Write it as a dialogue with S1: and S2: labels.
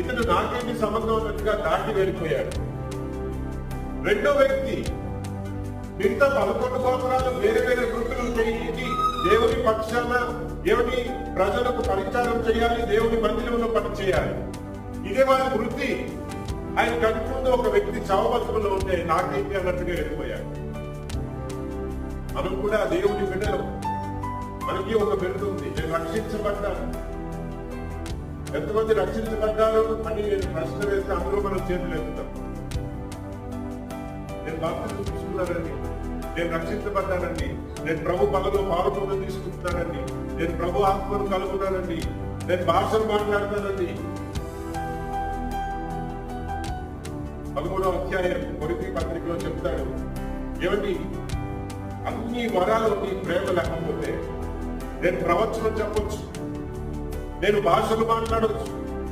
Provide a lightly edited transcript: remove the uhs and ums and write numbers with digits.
S1: ఇతను నాకేంటి సంబంధం అన్నట్టుగా దాటి వెళ్ళిపోయాడు. రెండో వ్యక్తి మిగతా 11 గోత్రాలు వేరే వేరే వృత్తులు చేయించి దేవుని పక్షాన దేవుని ప్రజలకు పరిచారం చేయాలి, దేవుని మందిరంలో పని చేయాలి, ఇదే వారి వృత్తి. ఆయన కంటి ముందు ఒక వ్యక్తి చావబతుకులో ఉంటే నాకేంటి అన్నట్టుగా వెళ్ళిపోయాడు. మనం కూడా దేవుని బిడ్డలు, మనకి ఒక బిడ్డ ఉంది, నేను రక్షించబడ్డాను. ఎంతమంది రక్షించబడ్డారు అని నేను ప్రశ్న వేస్తే అందులో మనం చేతులు ఎత్తుతాం. నేను బాప్తిజం తీసుకున్నానండి, నేను రక్షించబడ్డానండి, నేను ప్రభు పనులు పాల్గొని తీసుకుంటున్నానండి, నేను ప్రభు ఆత్మను కలుగున్నానండి, నేను భాషలు మాట్లాడతానండి. 13వ అధ్యాయం కొరింథీ పత్రికలో చెప్తాడు, ఏమండి అన్ని వరాలు నీ ప్రేమ లేకపోతే నేను ప్రవచనం చెప్పొచ్చు, నేను భాషలు మాట్లాడవచ్చు,